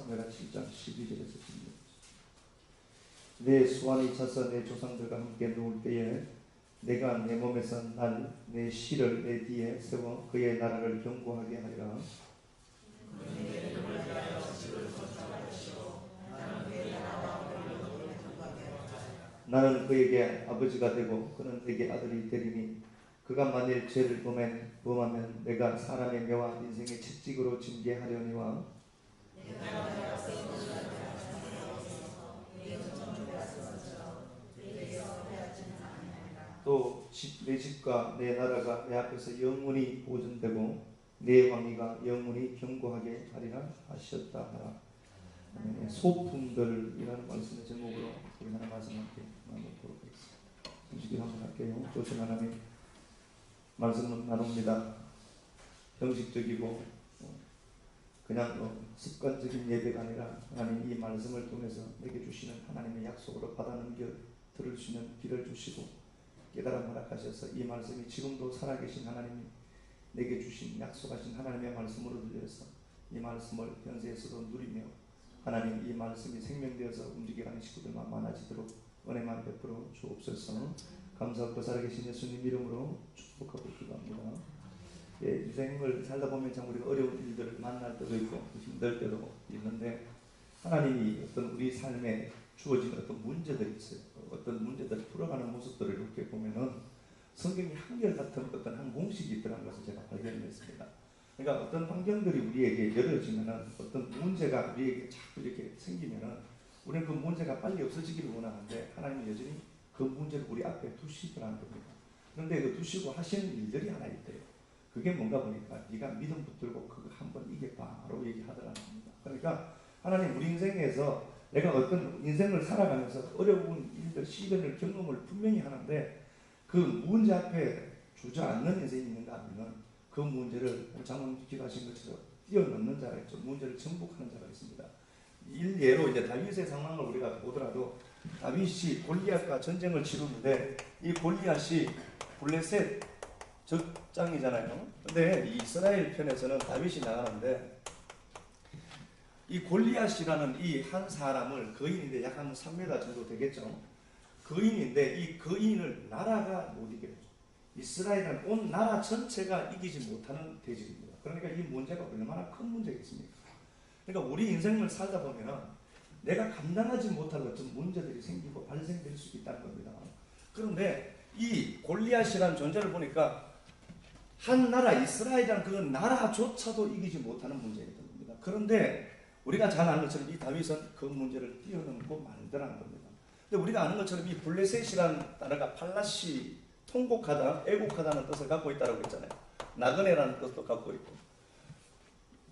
사무엘하 7장 12절에서 16절. 내 수완이 차서 내 조상들과 함께 누울 때에 내가 내 몸에서 난 내 실을 내 뒤에 세워 그의 나라를 견고하게 하리라. 나는 그에게 아버지가 되고 그는 내게 아들이 되리니 그가 만일 죄를 범하면 내가 사람의 묘와 인생의 채찍으로 징계하려니와 또 내 집과 내 나라가 내 앞에서 영원히 보존되고 내 왕위가 영원히 견고하게 하리라 하셨다 하라. 소품들이라는 말씀의 제목으로 우리 하나 말씀 함께 나누도록 하겠습니다. 성식을 한번 할게요. 조신 하나님 말씀을 나눕니다. 형식적이고 그냥 습관적인 예배가 아니라 하나님 이 말씀을 통해서 내게 주시는 하나님의 약속으로 받아넘겨 들을 수 있는 길을 주시고 깨달음 허락하셔서 이 말씀이 지금도 살아계신 하나님이 내게 주신 약속하신 하나님의 말씀으로 들려서 이 말씀을 현세에서도 누리며 하나님 이 말씀이 생명되어서 움직여가는 식구들만 많아지도록 은혜만 베풀어 주옵소서. 감사하고 살아계신 예수님 이름으로 축복하고 기도합니다. 인생을 살다 보면 참 우리가 어려운 일들을 만날 때도 있고 힘들 때도 있는데 하나님이 어떤 우리 삶에 주어진 어떤 문제들이 있어요. 어떤 문제들을 풀어가는 모습들을 이렇게 보면은 성경이 한결같은 어떤 한 공식이 있더라는 것을 제가 발견했습니다. 그러니까 어떤 환경들이 우리에게 열어지면은 어떤 문제가 우리에게 자꾸 이렇게 생기면은 우리는 그 문제가 빨리 없어지기를 원하는데 하나님은 여전히 그 문제를 우리 앞에 두시더라는 겁니다. 그런데 그 두시고 하시는 일들이 하나 있대요. 그게 뭔가 보니까 네가 믿음 붙들고 그거 한번 이겨봐라고 얘기하더라는 겁니다. 그러니까 하나님 우리 인생에서 내가 어떤 인생을 살아가면서 어려운 일들, 시련을 경험을 분명히 하는데 그 문제 앞에 주저앉는 인생이 있는가 하면 그 문제를 장로님 기도하신 것처럼 뛰어넘는 자가 있죠. 문제를 정복하는 자가 있습니다. 일예로 이제 다윗의 상황을 우리가 보더라도 다윗이 골리앗과 전쟁을 치르는데 이 골리앗이 블레셋 적장이잖아요. 근데 이 이스라엘 편에서는 다윗이 나가는데 이 골리앗이라는 이 한 사람을 거인인데 약 한 3m 정도 되겠죠. 거인인데 이 거인을 나라가 못 이겨요. 이스라엘은 온 나라 전체가 이기지 못하는 대적입니다. 그러니까 이 문제가 얼마나 큰 문제겠습니까? 그러니까 우리 인생을 살다 보면 내가 감당하지 못할 어떤 문제들이 생기고 발생될 수 있다는 겁니다. 그런데 이 골리앗이라는 존재를 보니까 한 나라 이스라엘이라는 그 나라조차도 이기지 못하는 문제였던 겁니다. 그런데 우리가 잘 아는 것처럼 이 다윗은 그 문제를 뛰어넘고 말더라는 겁니다. 근데 우리가 아는 것처럼 이 블레셋이라는 단어가 팔라시, 통곡하다, 애곡하다는 뜻을 갖고 있다고 했잖아요. 나그네라는 뜻도 갖고 있고.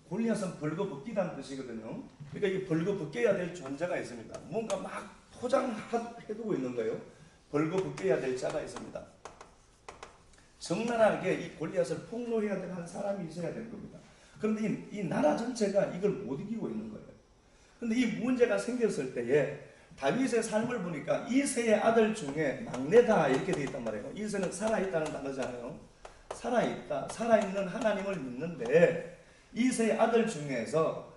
골리앗은 벌거벗기다는 뜻이거든요. 그러니까 이 벌거벗겨야 될 존재가 있습니다. 뭔가 막 포장해두고 있는 거예요. 벌거벗겨야 될 자가 있습니다. 적나라하게 이 골리앗을 폭로해야 되는 사람이 있어야 되는 겁니다. 그런데 이 나라 전체가 이걸 못 이기고 있는 거예요. 그런데 이 문제가 생겼을 때에 다윗의 삶을 보니까 이새의 아들 중에 막내다 이렇게 되어 있단 말이에요. 이새는 살아있다는 단어잖아요. 살아있다. 살아있는 하나님을 믿는데 이새의 아들 중에서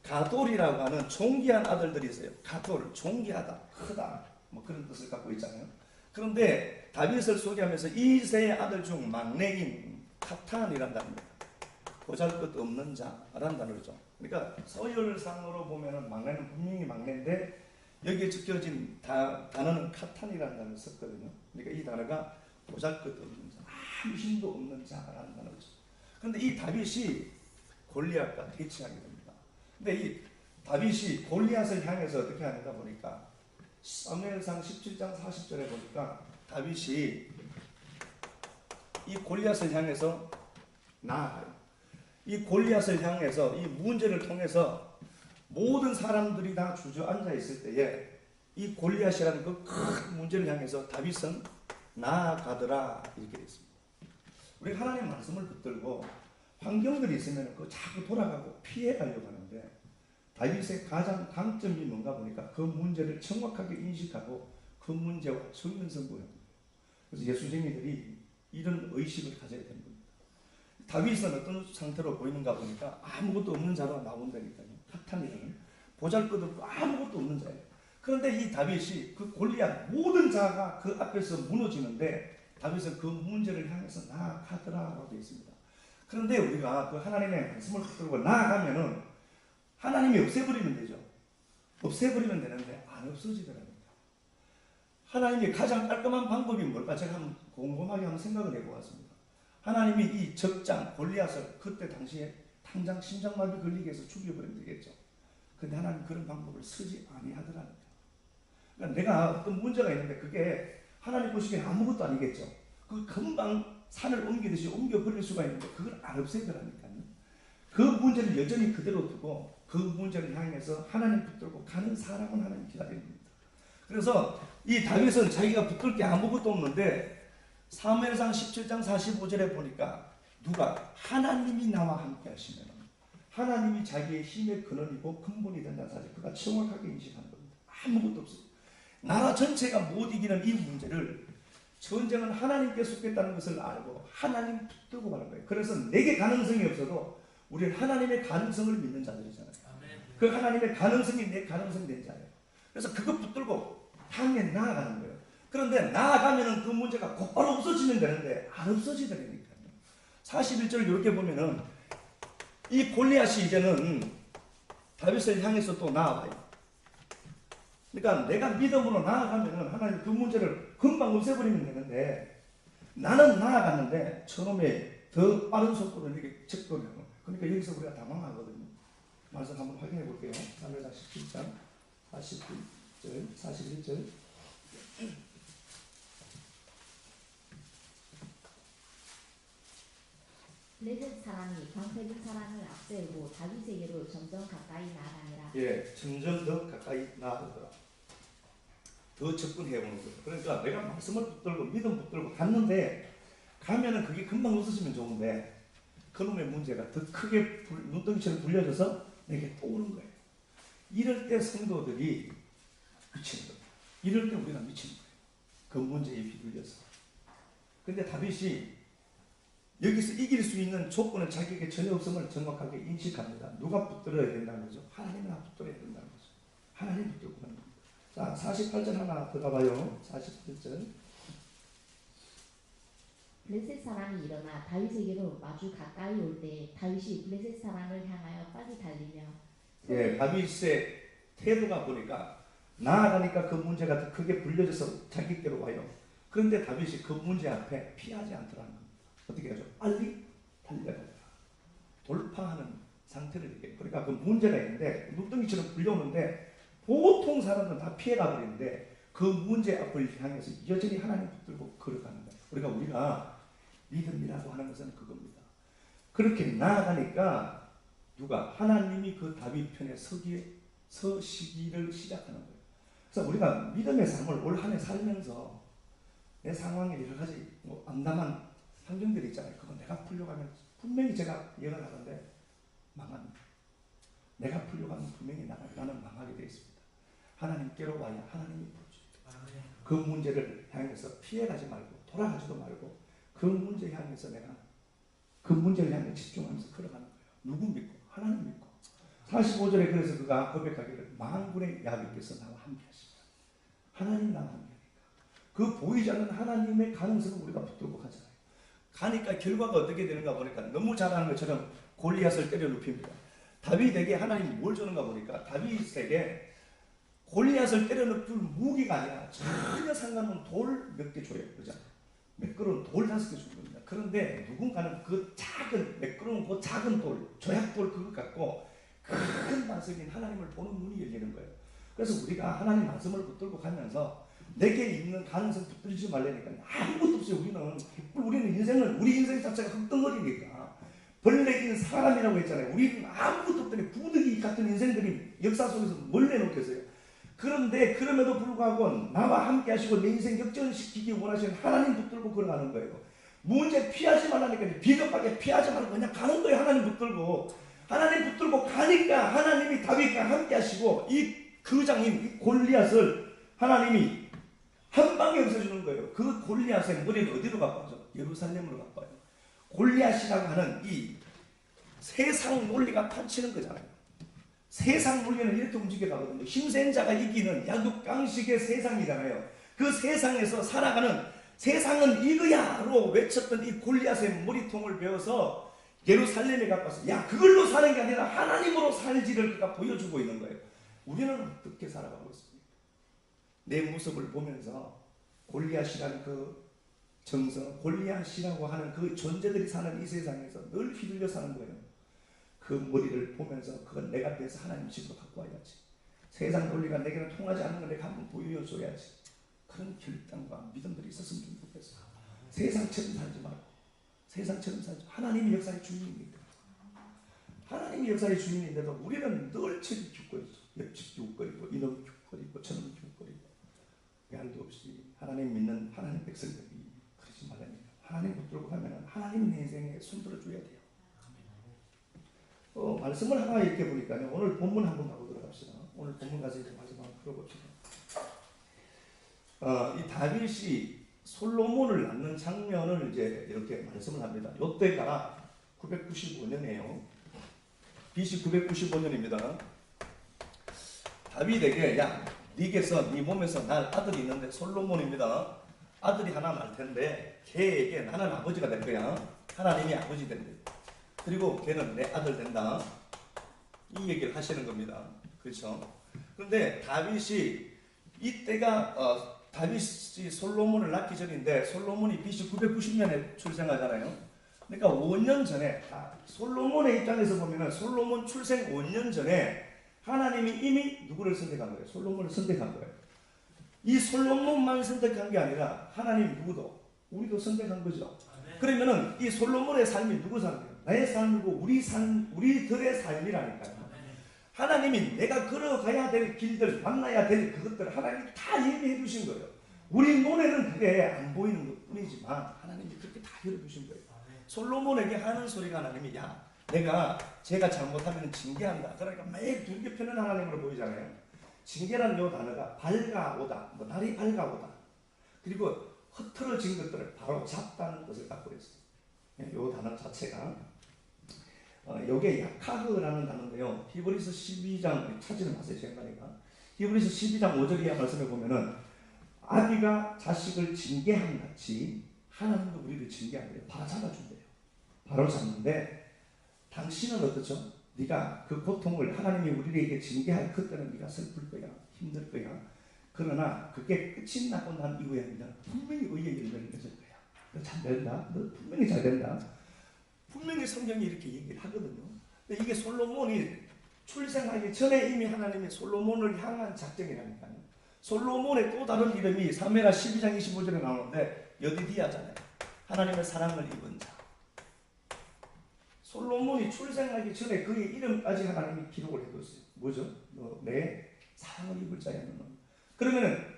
가돌이라고 하는 존귀한 아들들이 있어요. 가돌, 존귀하다, 크다 뭐 그런 뜻을 갖고 있잖아요. 그런데 다윗을 소개하면서 이새의 아들 중 막내인 카탄이란 단어입니다. 보잘것없는 자라는 단어죠. 그러니까 서열상으로 보면 막내는 분명히 막내인데 여기에 적혀진 단어는 카탄이라는 단어를 썼거든요. 그러니까 이 단어가 보잘것없는 자, 아무 힘도 없는 자라는 단어죠. 그런데 이 다윗이 골리앗과 대치하게 됩니다. 근데 이 다윗이 골리앗을 향해서 어떻게 하는가 보니까 사무엘상 17장 40절에 보니까 다윗이 이 골리앗을 향해서 나아가요. 이 골리앗을 향해서 이 문제를 통해서 모든 사람들이 다 주저앉아 있을 때에 이 골리앗이라는 그 큰 문제를 향해서 다윗은 나아가더라 이렇게 되어 있습니다. 우리 하나님 말씀을 붙들고 환경들이 있으면 그 자꾸 돌아가고 피해가려고 하는데 다윗의 가장 강점이 뭔가 보니까 그 문제를 정확하게 인식하고 그 문제와 정면승부합니다. 그래서 예수쟁이들이 이런 의식을 가져야 되는 겁니다. 다윗은 어떤 상태로 보이는가 보니까 아무것도 없는 자로 나온다니까요. 카탄이라는. 보잘것없고 아무것도 없는 자예요. 그런데 이 다윗이 그 골리앗 모든 자가 그 앞에서 무너지는데 다윗은 그 문제를 향해서 나아가더라라고 되어 있습니다. 그런데 우리가 그 하나님의 말씀을 붙들고 나아가면은 하나님이 없애버리면 되죠. 없애버리면 되는데 안 없어지더랍니다. 하나님이 가장 깔끔한 방법이 뭘까? 제가 한번 곰곰하게 한번 생각을 해보았습니다. 하나님이 이 적장 골리앗을 그때 당시에 당장 심장마비 걸리게 해서 죽여버리면 되겠죠. 근데 하나님 그런 방법을 쓰지 아니하더랍니다. 그러니까 내가 어떤 문제가 있는데 그게 하나님 보시기엔 아무것도 아니겠죠. 그 금방 산을 옮기듯이 옮겨버릴 수가 있는데 그걸 안 없애더라니까요. 그 문제를 여전히 그대로 두고 그 문제를 향해서 하나님 붙들고 가는 사람은 하나님 기다립니다. 그래서 이 다윗은 자기가 붙들 게 아무것도 없는데 사무엘상 17장 45절에 보니까 누가 하나님이 나와 함께 하시면 하나님이 자기의 힘의 근원이고 근본이 된다는 사실 그가 정확하게 인식하는 겁니다. 아무것도 없어요. 나라 전체가 못 이기는 이 문제를 전쟁은 하나님께 속겠다는 것을 알고 하나님 붙들고 가는 거예요. 그래서 내게 가능성이 없어도 우리는 하나님의 가능성을 믿는 자들이잖아요. 그 하나님의 가능성이 내 가능성이 된 자예요. 그래서 그거 붙들고 향해 나아가는 거예요. 그런데 나아가면은 그 문제가 곧바로 없어지면 되는데 안 없어지더라니까요. 41절 이렇게 보면은 이 골리앗이 이제는 다윗을 향해서 또 나아와요. 그러니까 내가 믿음으로 나아가면은 하나님 그 문제를 금방 없애버리면 되는데 나는 나아갔는데 처음에 더 빠른 속도로 이렇게 접근해요. 그러니까 여기서 우리가 당황하거든요. 말씀 한번 확인해 볼게요. 사무엘상 17장 41절 41절 블레셋 사람이 광택인 사람을 앞세우고 다윗에게로 점점 가까이 나아가니라. 예, 점점 더 가까이 나아가더라. 더 접근해 오는 거예요. 그러니까 내가 말씀을 붙들고 믿음 붙들고 갔는데 가면은 그게 금방 없어지면 좋은데 그놈의 문제가 더 크게 눈덩이처럼 불려져서 내게 또 오는 거예요. 이럴 때 성도들이 미치는 거예요. 이럴 때 우리가 미치는 거예요. 그 문제에 비둘려서. 근데 다윗이 여기서 이길 수 있는 조건은 자기에게 전혀 없음을 정확하게 인식합니다. 누가 붙들어야 된다는 거죠? 하나님을 붙들어야 된다는 거죠. 하나님 붙들고 가는 겁니다. 자, 48절 하나 들어가봐요. 48절. 블레셋 사람이 일어나 다윗에게로 마주 가까이 올 때 다윗이 블레셋 사람을 향하여 빨리 달리며 예, 다윗의 태도가 보니까 나아가니까 그 문제가 더 크게 불려져서 자기께로 와요. 그런데 다윗이 그 문제 앞에 피하지 않더라는 겁니다. 어떻게 하죠? 빨리 달려가라. 돌파하는 상태를 얘기해요. 그러니까 그 문제가 있는데 눈덩이처럼 불려오는데 보통 사람들은 다 피해가 버리는데 그 문제 앞을 향해서 여전히 하나님 붙들고 걸어가는 거예요. 우리가 믿음이라고 하는 것은 그겁니다. 그렇게 나아가니까 누가 하나님이 그 다윗 편에 서시기를 시작하는 거예요. 그래서 우리가 믿음의 삶을 올 한 해 살면서 내 상황에 여러 가지 암담한 환경들이 있잖아요. 그건 내가 풀려고 하면 분명히 제가 예언을 하는데 망합니다. 내가 풀려고 하면 분명히 나는 망하게 되어 있습니다. 하나님께로 와야 하나님이 풀어줘요. 그 문제를 향해서 피해가지 말고 돌아가지도 말고 그 문제 향해서 내가 그 문제를 향해 집중하면서 걸어가는 거예요. 누구 믿고? 하나님 믿고. 45절에 그래서 그가 고백하기를 만군의 야훼께서 나와 함께 하시면 하나님 나와 함께 하니까 그 보이지 않는 하나님의 가능성을 우리가 붙들고 가잖아요. 가니까 결과가 어떻게 되는가 보니까 너무 잘하는 것처럼 골리앗을 때려 눕힙니다. 다윗에게 하나님이 뭘 주는가 보니까 다윗에게 골리앗을 때려 눕힐 무기가 아니라 전혀 상관없는 돌 몇 개 줘요. 그죠? 매끄러운 돌 5개 주는 겁니다. 그런데 누군가는 그 작은 매끄러운 그 작은 돌, 조약돌 그것 갖고 큰 말씀인 하나님을 보는 눈이 열리는 거예요. 그래서 우리가 하나님 말씀을 붙들고 가면서 내게 있는 가능성 붙들지 말라니까 아무것도 없어요. 우리는 인생을 우리 인생 자체가 흙덩어리니까 벌레긴 사람이라고 했잖아요. 우리는 아무것도 없더니 부득이 같은 인생들이 역사 속에서 뭘 내놓겠어요. 그런데 그럼에도 불구하고 나와 함께 하시고 내 인생 역전시키기 원하시는 하나님 붙들고 걸어가는 거예요. 문제 피하지 말라니까 비겁하게 피하지 말고 그냥 가는 거예요. 하나님 붙들고 가니까 하나님이 다윗과 함께 하시고 이 거장인 이 골리앗을 하나님이 한 방에 없애주는 거예요. 그 골리앗의 머리는 어디로 가빠져? 예루살렘으로 가빠요. 골리앗이라고 하는 이 세상 논리가 판치는 거잖아요. 세상 물리는 이렇게 움직여 가거든요. 힘센 자가 이기는 약육강식의 세상이잖아요. 그 세상에서 살아가는 세상은 이거야로 외쳤던 이 골리앗의 머리통을 베어서 예루살렘에 갖고 와서 야 그걸로 사는 게 아니라 하나님으로 살지를 그가 보여주고 있는 거예요. 우리는 어떻게 살아가고 있습니까? 내 모습을 보면서 골리앗이라는 그 정서, 골리앗이라고 하는 그 존재들이 사는 이 세상에서 늘 휘둘려 사는 거예요. 그 머리를 보면서 그건 내가 돼서 하나님 집으로 갖고 와야지. 세상 논리가 내게는 통하지 않는 걸 내가 한번 보여줘야지. 그런 결단과 믿음들이 있었으면 좀 좋겠어요. 세상처럼 살지 말고 세상처럼 살지. 하나님이 역사의 주인입니다. 하나님이 역사의 주인인데도 우리는 늘 책이 죽고 있어. 옆집 죽거리고 이놈 죽거리고 저놈 죽거리고 야알도 없이 하나님 믿는 하나님 백성들이 그러지 말랍니다. 하나님 붙들고 가면 하나님 내 인생에 손들어 줘야 돼요. 말씀을 하나 이렇게 보니까요. 오늘 본문 한번 가보도록 합시다. 오늘 본문 가서 이제 마지막으로 풀어봅시다. 이 다윗이 솔로몬을 낳는 장면을 이제 이렇게 말씀을 합니다. 이때가 995년이에요. BC 995년입니다. 다윗에게 야, 네 몸에서 날 아들이 있는데 솔로몬입니다. 아들이 하나 날 텐데 걔에게 나는 아버지가 될 거야. 하나님이 아버지 된대. 그리고 걔는 내 아들 된다. 이 얘기를 하시는 겁니다. 그렇죠? 그런데 다윗이 이때가 다윗이 솔로몬을 낳기 전인데 솔로몬이 BC 990년에 출생하잖아요. 그러니까 5년 전에 솔로몬의 입장에서 보면은 솔로몬 출생 5년 전에 하나님이 이미 누구를 선택한 거예요? 솔로몬을 선택한 거예요. 이 솔로몬만 선택한 게 아니라 하나님 누구도 우리도 선택한 거죠. 그러면은 이 솔로몬의 삶이 누구 삶이에요? 나의 삶이고 우리들의 삶이라니까요. 하나님이 내가 걸어가야 될 길들, 만나야 될 그것들을 하나님이 다 예비해 두신 거예요. 우리 눈에는 그게 안 보이는 것 뿐이지만 하나님이 그렇게 다 열어두신 거예요. 솔로몬에게 하는 소리가 하나님이 야 제가 잘못하면 징계한다. 그러니까 매일 두개 펴는 하나님으로 보이잖아요. 징계라는 요 단어가 밝아오다, 날이 밝아오다. 그리고 흐트러진 것들을 바로 잡다는 것을 갖고 있어요. 요 단어 자체가 여기에 야카흐라는 단어인데요. 히브리서 12장 찾지는 마세요. 제가니까 히브리서 12장 5절 이하 말씀에 보면은 아비가 자식을 징계한 같이 하나님도 우리를 징계하는데 바로 잡아준대요. 바로 잡는데 당신은 어떻죠? 네가 그 고통을 하나님이 우리에게 징계할 그때는 네가 슬플 거야. 힘들 거야. 그러나 그게 끝이 나고 난 이후에 너는 분명히 의의 열매를 맺을 거야. 너 잘 된다. 너 분명히 잘 된다. 분명히 성경이 이렇게 얘기를 하거든요. 근데 이게 솔로몬이 출생하기 전에 이미 하나님이 솔로몬을 향한 작정이라니까요. 솔로몬의 또 다른 이름이 사무엘하 12장 25절에 나오는데 여디디아잖아요. 하나님의 사랑을 입은 자. 솔로몬이 출생하기 전에 그의 이름까지 하나님이 기록을 해뒀어요. 뭐죠? 내 사랑을 입을 자야 너는. 그러면은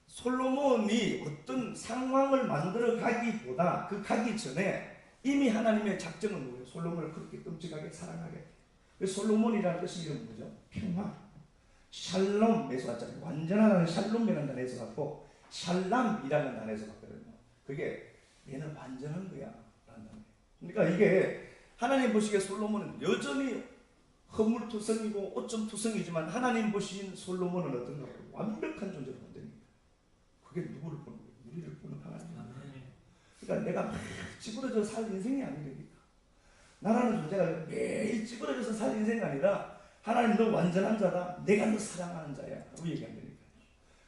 솔로몬이 어떤 상황을 만들어 가기보다 그 가기 전에 이미 하나님의 작정은 뭐예요? 솔로몬을 그렇게 끔찍하게 사랑하게. 솔로몬이라는 뜻이 이름 뭐죠? 평화. 샬롬 매수하잖아요. 완전한 샬롬이라는 단어에서 갖고 샬람이라는 단어에서 갖거든요. 그게 얘는 완전한 거야 라는 단어예요. 그러니까 이게 하나님 보시기에 솔로몬은 여전히 허물투성이고 오점투성이지만 하나님 보신 솔로몬은 어떤가? 완벽한 존재로 본다니까. 그게 누구를 보는 거예요? 우리를 보는 하나님. 그러니까 내가 막 찌그러져 살 인생이 아니니까. 나라는 존재가 매일 찌그러져서 살 인생이 아니라 하나님 너 완전한 자다. 내가 너 사랑하는 자야. 라고 얘기한다니까.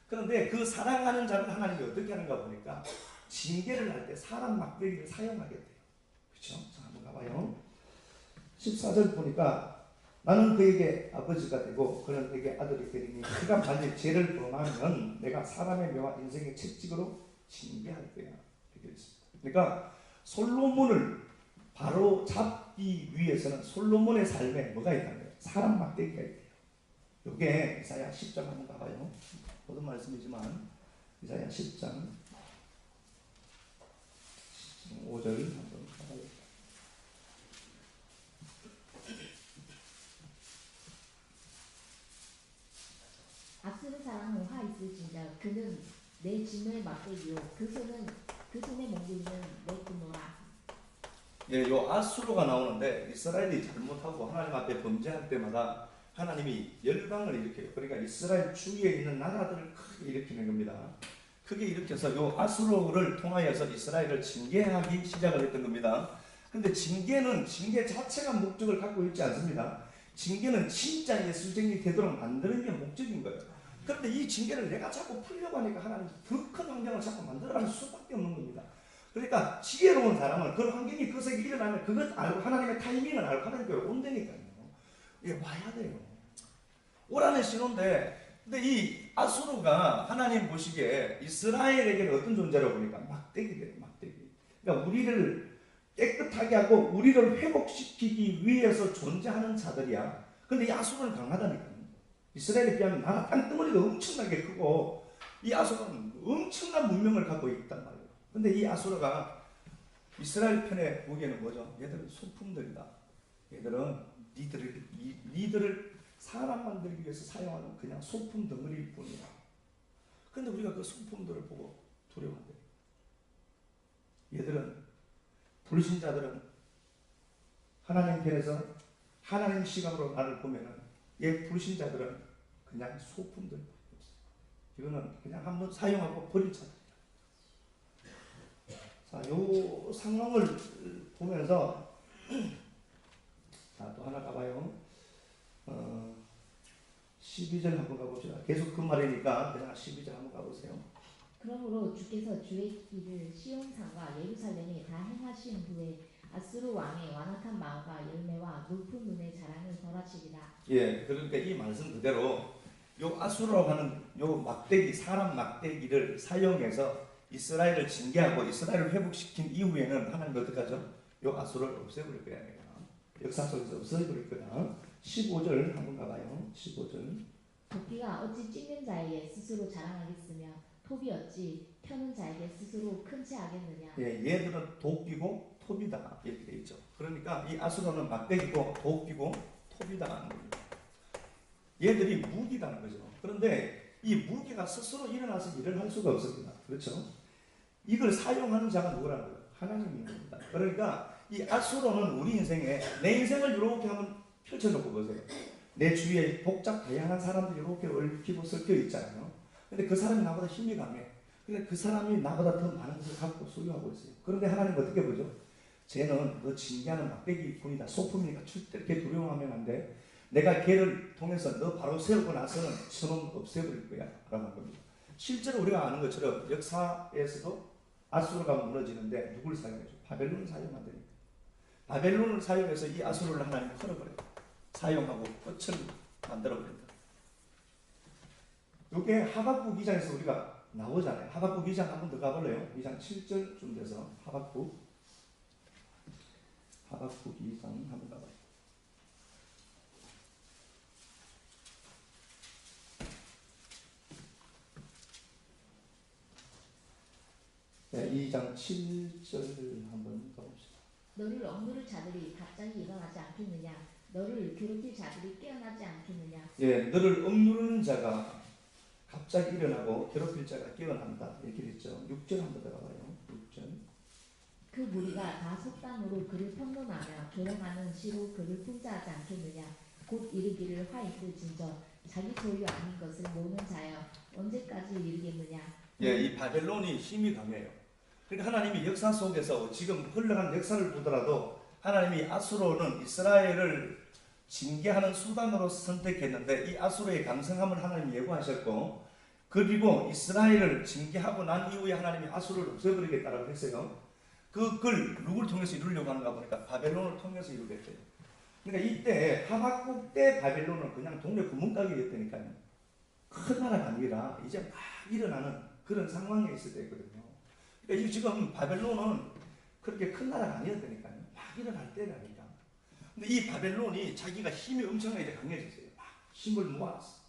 그런데 그 사랑하는 자를 하나님이 어떻게 하는가 보니까 징계를 할 때 사람 막대기를 사용하게 돼요. 그렇죠? 자, 한번 가봐요. 14절 보니까 나는 그에게 아버지가 되고 그는 그에게 아들이 되리니 그가 만일 죄를 범하면 내가 사람의 묘와 인생의 채찍으로 징계할 거야. 이렇게 있습니다. 그러니까 솔로몬을 바로 잡기 위해서는 솔로몬의 삶에 뭐가 있다는 거예요? 사람 막대기가 있대요. 이게 이사야 10장 한번 가봐요. 모든 말씀이지만 이사야 10장 5절 한번 가봐요. 악쓰는 사람은 화 있을진자 그는 내 진노의 막대기요 그 손에 몽둥이는 내 분노라. 요 아수르가 나오는데 이스라엘이 잘못하고 하나님 앞에 범죄할 때마다 하나님이 열방을 일으켜요. 그러니까 이스라엘 주위에 있는 나라들을 크게 일으키는 겁니다. 크게 일으켜서 요 아수르를 통하여서 이스라엘을 징계하기 시작을 했던 겁니다. 근데 징계 자체가 목적을 갖고 있지 않습니다. 징계는 진짜 예수쟁이 되도록 만드는 게 목적인 거예요. 그런데 이 징계를 내가 자꾸 풀려고 하니까 하나님 더 큰 환경을 자꾸 만들어갈 수밖에 없는 겁니다. 그러니까 지혜로운 사람은 그 환경이 그것에 일어나면 그것 알고 하나님의 타이밍을 알고 하나님께 온다니까요. 예, 와야 돼요. 오라는 신호인데, 근데 이 아수르가 하나님 보시기에 이스라엘에게는 어떤 존재라고 보니까 막대기래요, 막대기. 그러니까 우리를 깨끗하게 하고 우리를 회복시키기 위해서 존재하는 자들이야. 근데 이 아수르는 강하다니까요. 이스라엘에 비하면 나라 땅덩어리가 엄청나게 크고 이 아수르는 엄청난 문명을 갖고 있단 말이에요. 근데 이 아수르가 이스라엘 편에 보기에는 뭐죠? 얘들은 소품들이다. 얘들은 니들을 사람 만들기 위해서 사용하는 그냥 소품 덩어리일 뿐이야. 근데 우리가 그 소품들을 보고 두려워한대. 얘들은, 불신자들은 하나님 편에서 하나님 시각으로 나를 보면은 얘 불신자들은 그냥 소품들밖에 없어요. 이거는 그냥 한번 사용하고 버린 자들이야. 자, 요 상황을 보면서 자, 또 하나 가봐요. 12절 한번 가봅시다. 계속 그 말이니까 그냥 12절 한번 가보세요. 그러므로 주께서 주의 길을 시온산과 예루살렘에 다 행하신 후에 아수르 왕의 완악한 마음과 열매와 높은 눈의 자랑을 벌하시리라. 예, 그러니까 이 말씀 그대로 요 아수르라고 하는 요 막대기, 사람 막대기를 사용해서 이스라엘을 징계하고 이스라엘을 회복시킨 이후에는 하나님 어떻게 하죠? 요 아수르를 없애버릴 거야. 역사 속에서 없애버릴 거야. 15절 한번 가봐요. 15절. 도끼가 어찌 찍는 자에게 스스로 자랑하겠으며 톱이 어찌 펴는 자에게 스스로 큰 채 하겠느냐. 예, 얘들은 도끼고 톱이다 이렇게 돼 있죠. 그러니까 이 아수르는 막대기고 도끼고 톱이다 하는 겁니다. 얘들이 무기라는 거죠. 그런데 이 무기가 스스로 일어나서 일을 할 수가 없습니다. 그렇죠? 이걸 사용하는 자가 누구라는 거예요? 하나님인 겁니다. 그러니까 이 아수르는 우리 인생에 내 인생을 이렇게 한번 펼쳐놓고 보세요. 내 주위에 복잡 다양한 사람들이 이렇게 얽히고 섞여 있잖아요. 근데 그 사람이 나보다 힘이 강해. 근데 그 사람이 나보다 더 많은 것을 갖고 소유하고 있어요. 그런데 하나님 어떻게 보죠? 쟤는 너 징계하는 막대기 뿐이다. 소품이니까 절대 이렇게 두려워하면 안 돼. 내가 걔를 통해서 너 바로 세우고 나서는 저놈 없애버릴 거야. 라는 겁니다. 실제로 우리가 아는 것처럼 역사에서도 아수르가 무너지는데 누굴 사용해줘? 바벨론을 사용한다니까. 바벨론을 사용해서 이 아수르를 하나님 풀어버려요. 사용하고 끝을 만들어버린다. 이게 하박국 2장에서 우리가 나오잖아요. 하박국 2장 한 번 더 가볼래요? 2장 7절쯤 돼서 하박국 2장 한 번 가봐요. 네, 2장 7절 한번 가봅시다. 너를 억누를 자들이 갑자기 일어나지 않겠느냐. 너를 괴롭힐 자들이 깨어나지 않겠느냐. 예, 너를 억누르는 자가 갑자기 일어나고 괴롭힐 자가 깨어난다. 이렇게 됐죠. 6절 한번 더 가봐요. 6절. 그 무리가 다 속담으로 그를 평론하며 조롱하는 시로 그를 풍자하지 않겠느냐. 곧 이르기를 화 있을 진저 자기 소유 아닌 것을 모으는 자여 언제까지 이르겠느냐. 예, 이 바벨론이 힘이 강해요. 그러니까 하나님이 역사 속에서 지금 흘러간 역사를 보더라도 하나님이 아수르는 이스라엘을 징계하는 수단으로 선택했는데 이 아수르의 강성함을 하나님이 예고하셨고, 그리고 이스라엘을 징계하고 난 이후에 하나님이 아수르를 없애버리겠다라고 했어요. 그걸 누굴 통해서 이루려고 하는가 보니까 바벨론을 통해서 이루겠대요. 그러니까 이때 하박국 때 바벨론은 그냥 동네 구멍가게였다니까요. 큰 나라가 아니라 이제 막 일어나는 그런 상황에 있을 때거든요. 그러니까 지금 바벨론은 그렇게 큰 나라가 아니었다니까요. 막 일어날 때라니까. 근데 이 바벨론이 자기가 힘이 엄청나게 강해졌어요. 막 힘을 모았어.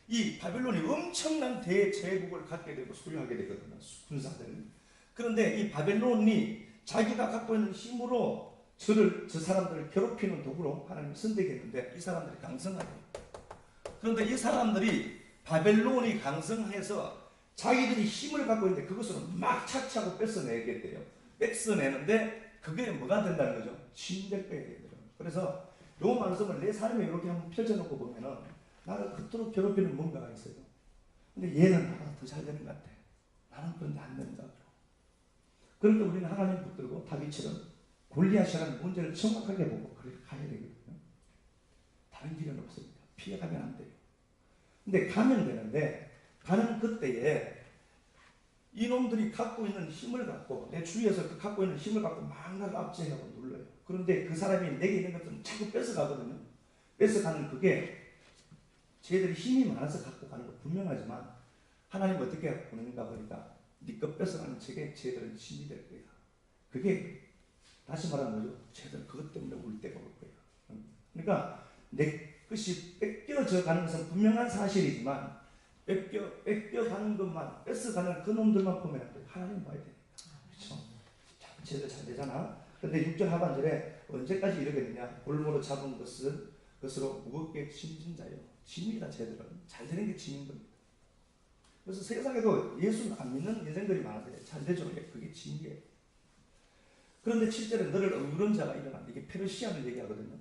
이 바벨론이 엄청난 대제국을 갖게 되고 소유하게 되거든요. 군사들. 그런데 이 바벨론이 자기가 갖고 있는 힘으로 저 사람들을 괴롭히는 도구로 하나님이 선택했는데 이 사람들이 강성하대요. 그런데 이 사람들이 바벨론이 강성해서 자기들이 힘을 갖고 있는데 그것으로 막 차치하고 뺏어내겠대요. 뺏어내는데 그게 뭐가 된다는 거죠? 침될 거예요. 그래서 요 말씀을 내 삶에 이렇게 한번 펼쳐놓고 보면은 나를 그토록 괴롭히는 뭔가가 있어요. 근데 얘는 나보다 더 잘 되는 것 같아. 나는 그런데 안 된다. 그러니까 우리는 하나님 붙들고 다윗처럼 골리앗이라는 문제를 정확하게 보고 그렇게 가야 되거든요. 다른 길은 없습니다. 피해가면 안 돼요. 근데 가면 되는데 가는 그때에 이놈들이 갖고 있는 힘을 갖고 내 주위에서 그 갖고 있는 힘을 갖고 막 나를 압제하고 눌러요. 그런데 그 사람이 내게 있는 것들은 자꾸 뺏어가거든요. 뺏어가는 그게 쟤들이 힘이 많아서 갖고 가는 거 분명하지만 하나님 어떻게 보는가 보니까 네 것 뺏어가는 책에 쟤들은 힘이 될 거야. 그게 다시 말하면 뭐죠? 쟤들 그것 때문에 울 때가 올 거야. 그러니까 내 것이 뺏겨져 가는 것은 분명한 사실이지만 뺏겨가는 것만 뺏어가는 그 놈들만 보면 안 돼. 하나님 봐야 돼. 그렇죠? 쟤들 잘 되잖아. 그런데 6절 하반절에 언제까지 이러겠느냐? 골모로 잡은 것으로 무겁게 짐진 자요. 짐이다. 쟤들은 잘 되는 게 짐인 겁니다. 그래서 세상에도 예수 안 믿는 인생들이 많아요. 잘 되죠. 그게 짐이에요. 그런데 7절에 너를 억누른 자가 일어난다. 이게 페르시아를 얘기하거든요.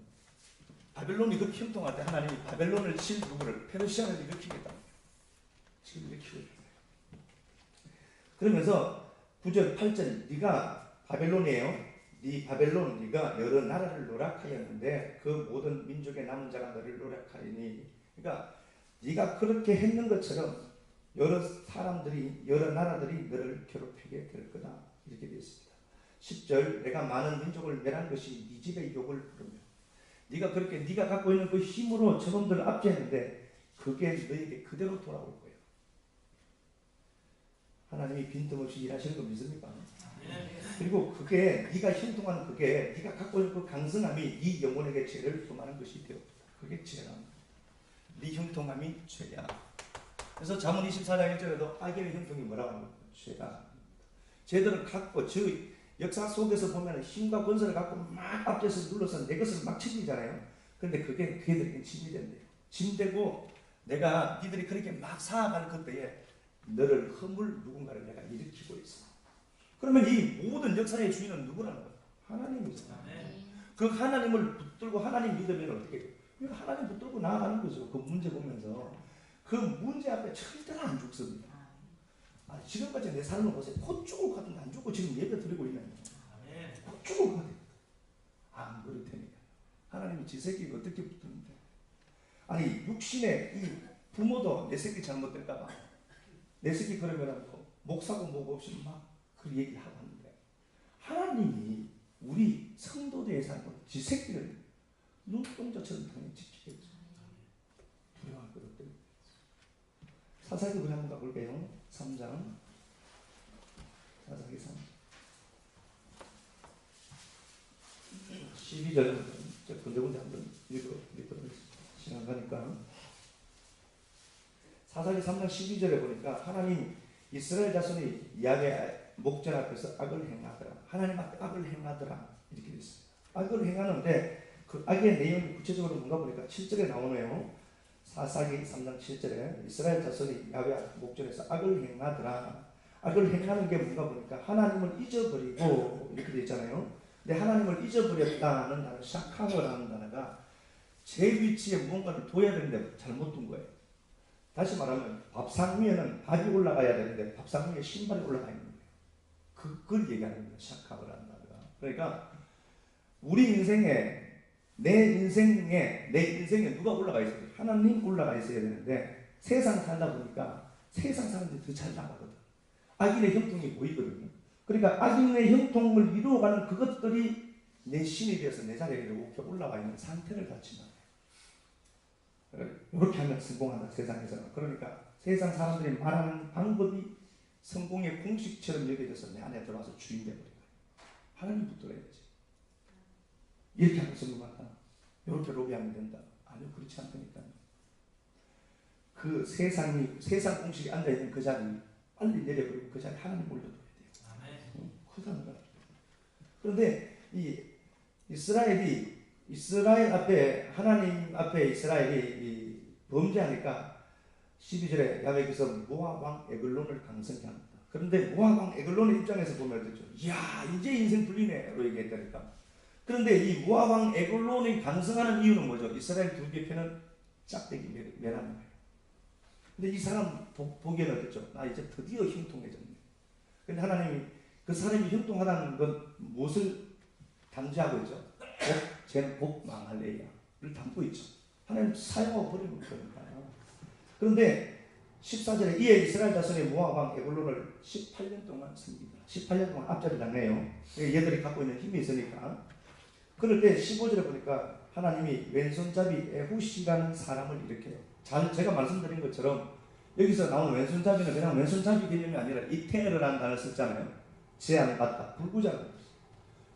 바벨론이 그렇게 형통할 때 하나님이 바벨론을 칠 누구를 페르시아를 일으키겠다. 지금 일으키고 있는 거예요. 그러면서 9절 8절 네가 바벨론이에요. 네 바벨론 네가 여러 나라를 노략하였는데 그 모든 민족의 남은 자가 너를 노략하리니. 그러니까 네가 그렇게 했는 것처럼 여러 사람들이 여러 나라들이 너를 괴롭히게 될 거다. 이렇게 되어 있습니다. 10절 내가 많은 민족을 멸한 것이 네 집의 욕을 부르며 네가 그렇게 네가 갖고 있는 그 힘으로 저놈들을 압제했는데 그게 너에게 그대로 돌아올 거예요. 하나님이 빈틈없이 일하시는 거 믿습니까? 그리고 그게 네가 형통한 그게 네가 갖고 있는 그 강성함이 네 영혼에게 죄를 범하는 것이 되었다. 그게 죄라. 네 형통함이 죄야. 그래서 잠언 24장 1절에도 악의 형통이 뭐라고 하는 거예요? 죄다. 죄들은 갖고 저 역사 속에서 보면 힘과 권세를 갖고 막 앞에서 눌러서 내 것을 막 챙기잖아요. 그런데 그게 그들에게 짐이 된대요. 짐되고 내가 니들이 그렇게 막 사아갈 그때에 너를 허물 누군가를 내가 일으키고 있어. 그러면 이 모든 역사의 주인은 누구라는 거예요? 하나님이잖아요. 그 하나님을 붙들고 하나님 믿으면 어떻게 해요? 하나님 붙들고 나아가는 거죠. 그 문제 보면서. 그 문제 앞에 절대로 안 죽습니다. 지금까지 내 삶을 보세요. 곧 죽을 것 같은데 안 죽고 지금 예배 드리고 있는 거예요. 곧 죽을 것 같아요. 안 그럴 테니까. 하나님이 지 새끼가 어떻게 붙드는데. 아니 육신의 이 부모도 내 새끼 잘못될까봐 내 새끼 그러면 목사고 뭐고 없이 막 그 얘기를 하고 하는데 하나님이 우리 성도들의 삶을 지 새끼를 눈동자처럼 당연히 지키겠죠. 두려워할 것 없대요. 사사기 우리 한번 가볼게요. 3장 사사기 3 12절 군데군데 한번 읽어보겠습니다. 시간 가니까 사사기 3장 12절에 보니까 하나님 이스라엘 자손이 야훼 목전 앞에서 악을 행하더라. 하나님 앞에 악을 행하더라. 이렇게 되어 있습니다. 악을 행하는데 그 악의 내용이 구체적으로 뭔가 보니까 7절에 나오네요. 사사기 3장 7절에 이스라엘 자손이 야훼 목전에서 악을 행하더라. 악을 행하는 게 뭔가 보니까 하나님을 잊어버리고 이렇게 되어 있잖아요. 근데 하나님을 잊어버렸다는 단어, 샤카흐라는 단어가 제 위치에 무언가를 둬야 되는데 잘못 둔 거예요. 다시 말하면 밥상 위에는 밥이 올라가야 되는데 밥상 위에 신발이 올라가 있는 거예요. 그걸 얘기하는 거예요. 샤카흐라는 단어가. 그러니까 우리 인생에 내 인생에 누가 올라가 있어요? 하나님 올라가 있어야 되는데 세상 살다 보니까 세상 사람들이 더 잘 나가거든. 악인의 형통이 보이거든요. 그러니까 악인의 형통을 이루어가는 그것들이 내 신이 되어서 내 자리에 이렇게 올라와 있는 상태를 갖춘다. 이렇게 하면 성공한다. 세상에서는. 그러니까 세상 사람들이 말하는 방법이 성공의 공식처럼 여겨져서 내 안에 들어와서 주인 되어버린 거예요. 하나님 붙들어야 되지. 이렇게 하면 성공한다. 이렇게 로비하면 된다. 아니요, 그렇지 않다니까요. 그 세상 공식이 앉아있는 그 자리 빨리 내려버리고 그 자리 하나님 올려둬야 돼요. 크다는 거야. 그런데 이스라엘 앞에 하나님 앞에 이스라엘이 범죄하니까 12절에 야훼께서 모압 왕 에글론을 강성케 합니다. 그런데 모압 왕 에글론의 입장에서 보면 되죠. 이야 이제 인생 풀리네 로 얘기했다니까. 그런데 이 모압 왕 에글론이 강성하는 이유는 뭐죠? 이스라엘 두 개 편은 짝대기 멸하는 거예요. 근데 이 사람 보기에는 어땠죠? 나 이제 드디어 형통해졌네. 근데 하나님이 그 사람이 형통하다는 건 무엇을 담지하고 있죠? 쟤는 곧 망할래야를 담고 있죠. 하나님 사용하고 버리는 거니까요. 그런데 14절에 이에 이스라엘 자손의 모압 왕 에글론을 18년 동안 섬깁니다. 18년 동안 앞자리 잡네요. 얘들이 갖고 있는 힘이 있으니까. 그럴 때 15절에 보니까 하나님이 왼손잡이 에훗이라는 사람을 일으켜요. 제가 말씀드린 것처럼 여기서 나오는 왼손잡이는 그냥 왼손잡이 개념이 아니라 이테르라는 단어를 썼잖아요. 제 안에 맞다. 불구자가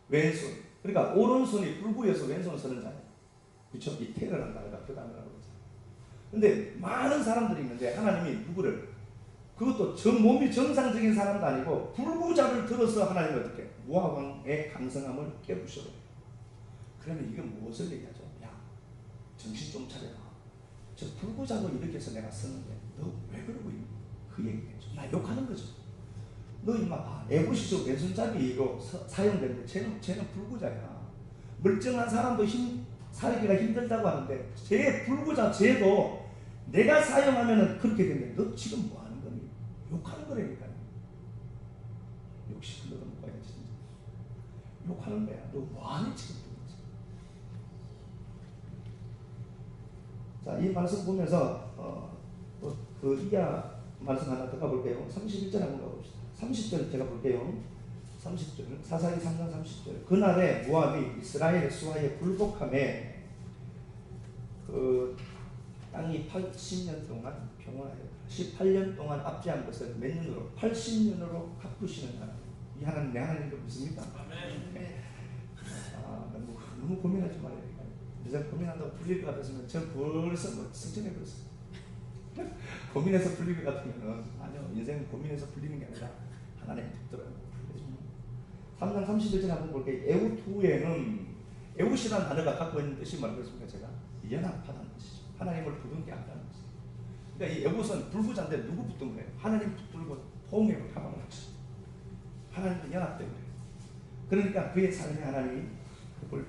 왼손. 그러니까 오른손이 불구여서 왼손을 쓰는 자예요. 그렇죠? 이테르라는 단어가 그 단어라고 그러죠. 근데 많은 사람들이 있는데 하나님이 누구를 그것도 몸이 정상적인 사람도 아니고 불구자를 들어서 하나님이 어떻게 모압 왕의 강성함을 깨부셔요. 그러면 이게 무엇을 얘기하죠? 야, 정신 좀 차려라. 저 불구자로 이렇게 해서 내가 쓰는데 너 왜 그러고 있니? 그 얘기해줘. 나 욕하는 거죠. 너 임마 봐. 에봇이 왼손잡이로 사용되는데 쟤는 불구자야. 멀쩡한 사람도 살기가 힘들다고 하는데 쟤 불구자 쟤도 내가 사용하면은 그렇게 되는데 너 지금 뭐 하는 거니? 욕하는 거라니까요. 욕심 흘러가 먹어야 진짜. 욕하는 거야. 너 뭐하니 지금? 자, 이 말씀 보면서 그 이하 말씀 하나 더 가볼게요. 31절 한번 가봅시다. 30절 제가 볼게요. 30절 사사기 3장 30절 그날에 모압이 이스라엘 수하에 불복함에 그 땅이 80년 동안 평온하였다. 18년 동안 압제한 것을 몇 년으로? 80년으로 갚으시는 하나님. 이 하나님 내 하나님도 믿습니까? 아멘. 아, 너무 고민하지 말아요. 이제 고민한다고 풀릴 것 같았으면 전 벌써 승천해버렸어요. 고민해서 풀릴 것 같으면 아니요, 인생은 고민해서 풀리는 게 아니라 하나님 붙들어요. 3장 31절 한번 볼게요. 에훗 후에는 에훗이라는 단어가 갖고 있는 뜻이 뭐라겠습니까? 제가 연합하다는 뜻이죠. 하나님을 부른 게 아니라는 뜻이죠. 그러니까 이 에훗은 불구자인데 누구 붙든 거예요? 하나님 붙들고 포옹해고 가방을 하죠. 하나님과 연합된 거예요. 그러니까 그의 삶에 하나님이 그걸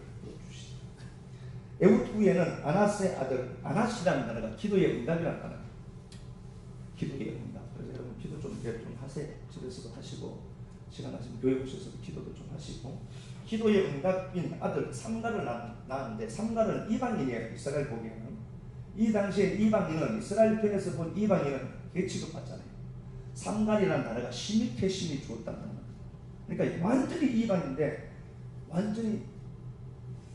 주시죠. 에훗 후에는 아낫의 아들 아낫이라는 단어가 기도의 응답이라는 단어예요. 기도의 응답. 그래서 여러분 기도 좀 하세요. 집에서도 하시고 시간 나시면 교회 오셔서도 기도도 좀 하시고. 기도의 응답인 아들 삼가를 낳았는데 삼가는 이방인이에요. 이스라엘 보기에는. 이 당시에 이방인은 이스라엘 편에서 본 이방인은 개취급받잖아요. 삼갈이라는 단어가 심히 태심이 주었다는 단어. 그러니까 완전히 이방인데 완전히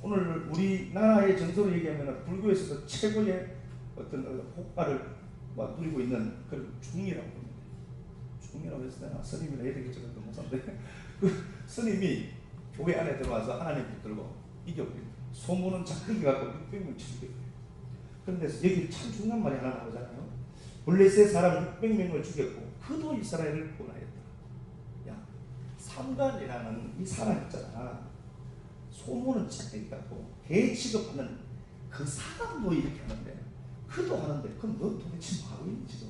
오늘 우리나라의 정서로 얘기하면 불교에서도 최고의 어떤 효과를 누리고 있는 그런 중이라고 합니다. 중이라고 해서 내가 스님이라 해야 되겠죠. 못 산데 그 스님이 교회 안에 들어와서 하나님 붙들고 이겨버립니다. 소문은 작게 갖고 600명 죽여버려요. 그런데 여기 참 중요한 말이 하나 나오잖아요. 블레셋 사람 600명을 죽였고 그도 이스라엘을 구원하였다. 야, 삼간이라는 이 사람 있잖아. 소문은 작게 갖고 개 취급하는 그 사람도 이렇게 하는데 그도 하는데 그럼 너 도대체 뭐 하고 있니 지금?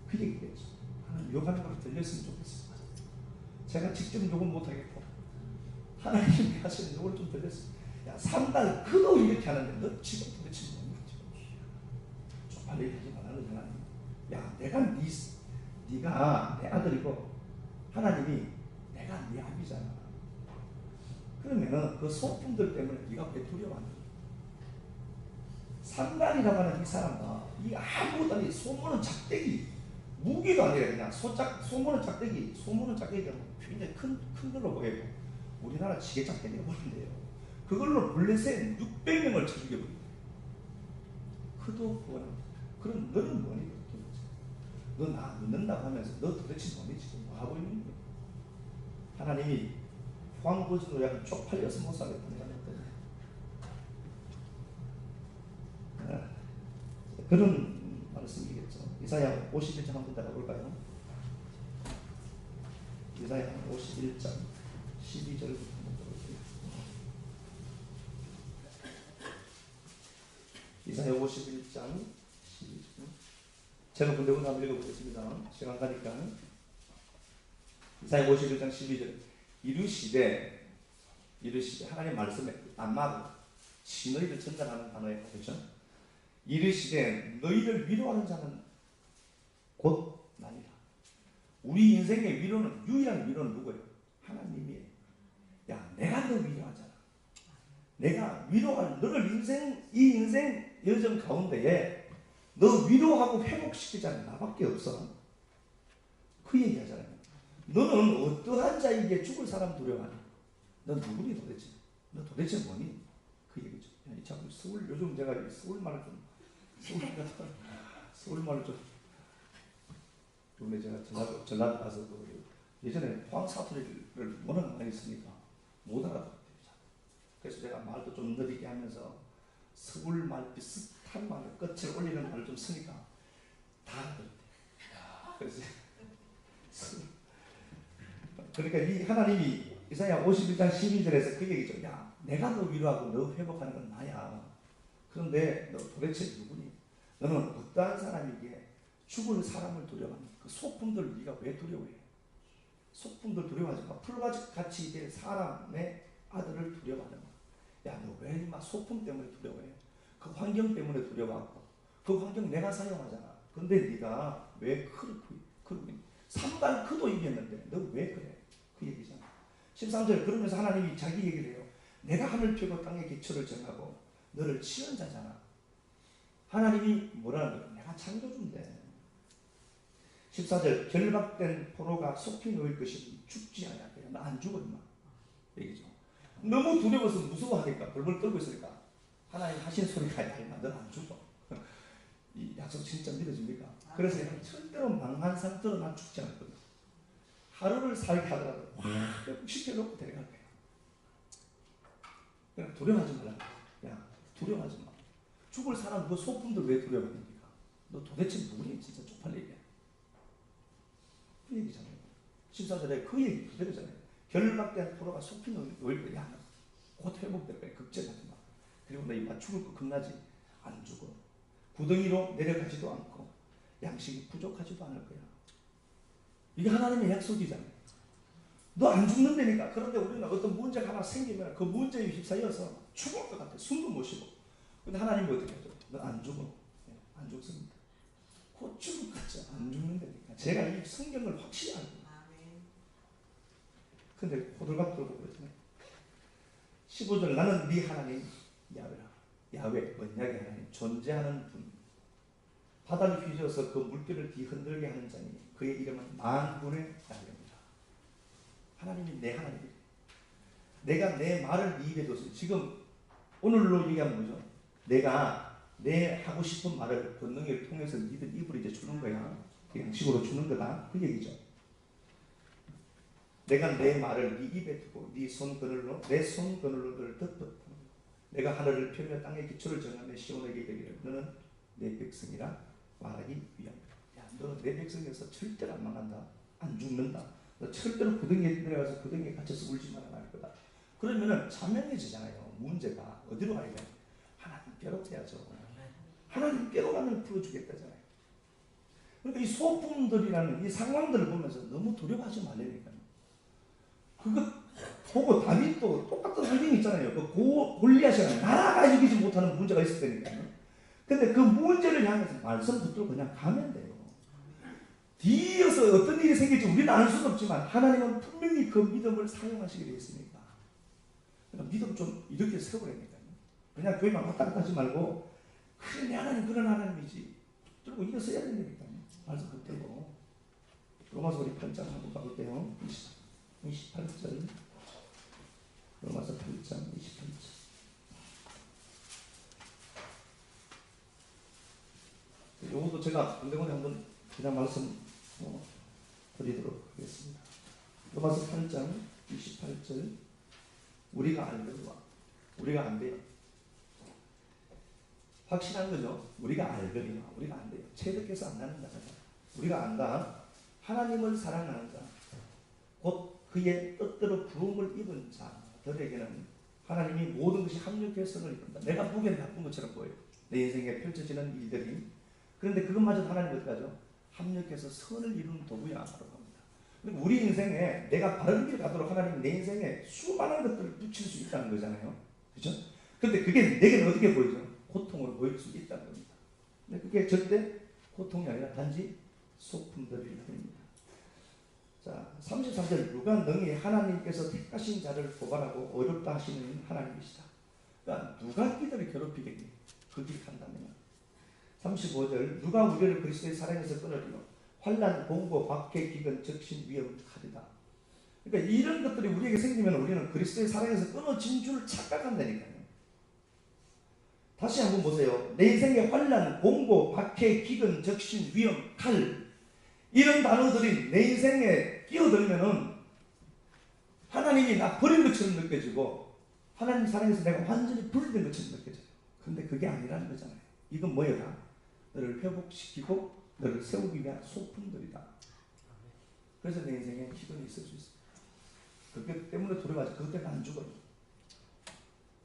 그 얘기겠죠. 하나님 욕하는 걸 들렸으면 좋겠어. 제가 직접 욕은 못하겠고 하나님이 하시는 욕을 좀 들렸어요. 야, 삼달 그도 이렇게 하는데 너 지금 도대체 뭐니? 쪽팔려 하지 말라는 하나님. 야, 네가 내 아들이고 하나님이 내가 네 아비잖아. 그러면은 그 소품들 때문에 네가 왜 두려워하니? 삼간이라고 하는 이 사람은 이 아무것도 아니 소문은 작대기 무기도 아니라 그냥 소문은 작대기 굉장히 큰 걸로 보여요. 우리나라 지게 작대기가 보는데요. 그걸로 블레셋 600명을 쳐 죽여버립니다. 그도 구원합니다. 그럼 너는 뭐니? 너 나 믿는다고 하면서 너 도대체 뭐니 지금 뭐 하고 있는 거야? 하나님이 포항고지로 약간 쪽팔려서 못 살겠다는 거 아니었거든요. 그런 말씀이겠죠. 이사야 51장 한번 따라볼까요? 이사야 51장 12절부터 한번 볼게요. 이사야 51장 12절. 제가 군데 한번 읽어보겠습니다. 시간 가니까. 이사야 51장 12절. 이르시되 이르시되, 하나님 말씀에 안마고 진의를 전달하는 단어예요. 그렇죠? 이르시되 너희를 위로하는 자는 곧 나니라. 우리 인생의 위로는, 유일한 위로는 누구예요? 하나님이에요. 야, 내가 너 위로하잖아. 내가 위로할, 너를 이 인생 여정 가운데에 너 위로하고 회복시키자는 나밖에 없어. 그 얘기 하잖아요. 너는 어떠한 자에게 죽을 사람 두려워하니? 너 누구니 도대체? 너 도대체 뭐니? 그 얘기죠. 야, 자꾸 요즘 제가 서울 말을 좀, 서울 말을 좀, 요번에 제가 전라도 가서 예전에 포항 사투리를 워낙 많이 쓰니까 못 알아듣거든요. 그래서 제가 말도 좀 느리게 하면서 서울 말 비슷한 말을 끝을 올리는 말을 좀 쓰니까 다 알아듣대요. 그래서 그러니까 이 하나님이 이사야 51장 12절에서 그 얘기죠. 야, 내가 너 위로하고 너 회복하는 건 나야. 그런데 너 도대체 누구니? 너는 어떠한 사람이기에 죽을 사람을 두려워하니? 그 소품들 네가 왜 두려워해? 소품들 두려워하지 마. 풀같이 될 사람의 아들을 두려워하는 거야. 야, 너 왜 막 소품 때문에 두려워해? 그 환경 때문에 두려워하고, 그 환경 내가 사용하잖아. 근데 네가 왜 그러고 있니? 산발 그도 이겼는데 너 왜 그래? 그 얘기잖아. 13절 그러면서 하나님이 자기 얘기를 해요. 내가 하늘 펴고 땅의 기초를 정하고 너를 치은 자잖아. 하나님이 뭐라는 거야? 내가 창조주인데. 14절 결박된 포로가 속히 놓일 것이니 죽지 않아. 나 안 죽어 임마. 얘기죠. 너무 두려워서 무서워하니까 벌벌 떨고 있으니까 하나님 하신 소리가 아니야. 넌 안 죽어. 이 약속 진짜 믿어집니까? 그래서 절대로 망한 상태로 난 죽지 않을 거다. 하루를 살게 하더라도 시켜놓고 데려갈 거야. 그냥 두려워하지 말라. 야, 두려워하지 마. 죽을 사람 그 소품들 왜 두려워합니까? 너 도대체 누구니? 진짜 쪽팔리게. 그 얘기잖아요. 14절에 그 얘기 그대로잖아요. 결박된 포로가 속히 놓일 거야. 곧 회복될 거야. 걱정하지 마. 그리고 너 이마 죽을 거 겁나지? 안 죽어. 구덩이로 내려가지도 않고 양식이 부족하지도 않을 거야. 이게 하나님의 약속이잖아요. 너 안 죽는다니까. 그런데 우리는 어떤 문제가 하나 생기면 그 문제에 휩싸여서 죽을 것 같아. 숨도 못 쉬고. 근데 하나님이 어떻게 하죠? 너 안 죽어. 안 죽습니다. 곧 죽을 거죠. 안 죽는다니까. 제가 이 성경을 확실히 알고. 근데 호들갑 떨고 그러잖아요. 15절 나는 네 하나님 야훼라. 야훼 언약의 하나님, 존재하는 분. 바다를 휘저어서 그 물결을 뒤흔들게 하는 자니 그의 이름은 만군의 야훼입니다. 하나님이 내 하나님이에요. 내가 내 말을 네 입에 뒀어요. 지금 오늘로 얘기하면 뭐죠? 내가 내 하고 싶은 말을 권능을 통해서 니들 입으로 이제 주는 거야. 양식으로 주는 거다. 그 얘기죠. 내가 내 말을 네 입에 두고 네 손그늘로 내 손그늘로 너를 덮었다. 내가 하늘을 펴며 땅의 기초를 정하며 시온에게 이르기를 너는 내 백성이라 말하기 위함이다. 야, 너 내 백성에서 절대로 안 망한다. 안 죽는다. 너 절대로 구덩이에 내려가서 구덩이에 갇혀서 울지 말아야 할 거다. 그러면은 자명해지잖아요. 문제가 어디로 가야 돼? 하나님께로 가야죠. 하나님께로 가면 풀어주겠다잖아요. 그러니까 이 소품들이라는 이 상황들을 보면서 너무 두려워하지 말라니까요. 그거 보고 다윗도 똑같은 환경이 있잖아요. 그 골리앗이랑 나라가 이기지 못하는 문제가 있을 테니까요. 근데 그 문제를 향해서 말씀 붙들고 그냥 가면 돼요. 뒤에서 어떤 일이 생길지 우리는 알 수는 없지만 하나님은 분명히 그 믿음을 사용하시게 되어 있으니까. 그러니까 믿음 좀 이렇게 세우라니까요. 그냥 교회만 왔다 갔다 하지 말고 그래 내 하나님 그런 하나님이지. 들고 일어서야 된다니까요. 말씀 붙들고. 로마서 우리 8장 한번 가볼게요. 28절. 로마서 8장 28절. 요것도 제가 군데군데 한번 그냥 말씀 드리도록 하겠습니다. 로마서 8장 28절. 우리가 알거니와 우리가 안 돼요. 확실한 거죠. 우리가 알거니와 우리가 안 돼요. 체득해서 안 나는 자가 우리가 안다. 하나님을 사랑하는 자, 곧 그의 뜻대로 부름을 입은 자들에게는 하나님이 모든 것이 합력 개선을 이룬다. 내가 보기엔 나쁜 것처럼 보여요. 내 인생에 펼쳐지는 일들이. 그런데 그것마저 하나님 어떻게 하죠? 합력해서 선을 이루는 도구야 라고 합니다. 그리고 우리 인생에 내가 바른 길 가도록 하나님 내 인생에 수많은 것들을 붙일 수 있다는 거잖아요. 그죠? 근데 그게 내게는 어떻게 보이죠? 고통으로 보일 수 있다는 겁니다. 근데 그게 절대 고통이 아니라 단지 소품들일 뿐입니다. 자, 33절 누가 능히 하나님께서 택하신 자를 고발하고 어렵다 하시는 하나님이시다. 그러니까 누가 그들을 괴롭히겠니? 그 길 간다면. 35절 누가 우리를 그리스도의 사랑에서 끊으리요? 환난, 공고, 박해, 기근, 적신, 위험, 칼이다. 그러니까 이런 것들이 우리에게 생기면 우리는 그리스도의 사랑에서 끊어진 줄 착각한다니까요. 다시 한번 보세요. 내 인생에 환난, 공고, 박해, 기근, 적신, 위험, 칼 이런 단어들이 내 인생에 끼어들면은 하나님이 나 버린 것처럼 느껴지고 하나님 사랑에서 내가 완전히 분리된 것처럼 느껴져요. 근데 그게 아니라는 거잖아요. 이건 뭐여라? 너를 회복시키고 너를 세우기 위한 소품들이다. 그래서 내 인생에 기근이 있을 수 있어요. 그것 때문에 돌아가지. 그것 때문에 안 죽어요.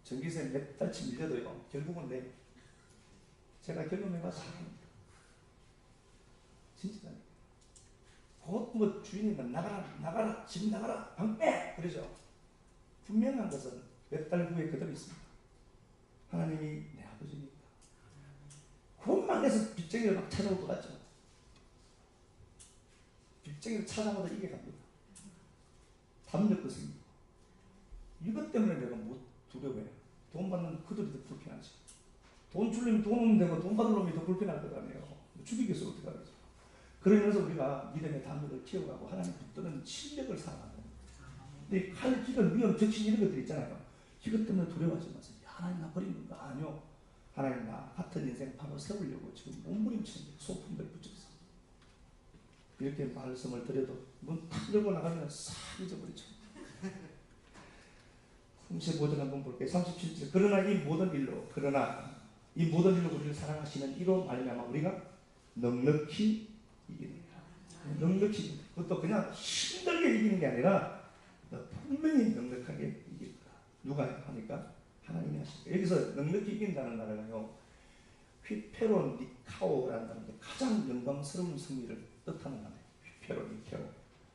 전기세 몇 달치 밀려도요. 결국은 제가 경험해봐서 진짜 곧 뭐 주인이면 나가라 집 나가라 방 빼 그러죠. 분명한 것은 몇 달 후에 그대로 있습니다. 하나님이 내 아버지입니다. 곧망에서 빚쟁이를 막 찾아올 것 같죠. 빚쟁이를 찾아마다 이겨갑니다. 담력도 생기고. 이것 때문에 내가 못 두려워해요. 돈 받는 그들이 더 불편하지. 돈 줄려면 돈 없는 데고 돈 받을 놈이 더 불편할 거 아니에요. 죽이겠어 어떻게 하겠어. 그러면서 우리가 믿음의 담력을 키워가고 하나님 붙드는 실력을 쌓아가는 거예요. 근데 칼, 기근, 위험, 적신 이런 것들 있잖아요. 이것 때문에 두려워하지 마세요. 하나님 나 버리는 거 아니요. 하나님 나 같은 인생 바로 세우려고 지금 몸부림치는 소품들 붙여서 이렇게 말씀을 드려도 문 탁 열고 나가면 싹 잊어버리죠. 35절 한번 볼게요. 37절 그러나 이 모든 일로 우리를 사랑하시는 이로 말미암아 우리가 넉넉히 이기느니라. 넉넉히 그것도 그냥 힘들게 이기는 게 아니라 분명히 넉넉하게 이길 거다. 누가 하니까? 하나님이 하십니다. 여기서 넉넉히 이긴다는 단어가요. 휘페로 니카오라는 단어인데 가장 영광스러운 승리를 뜻하는 단어예요. 휘페로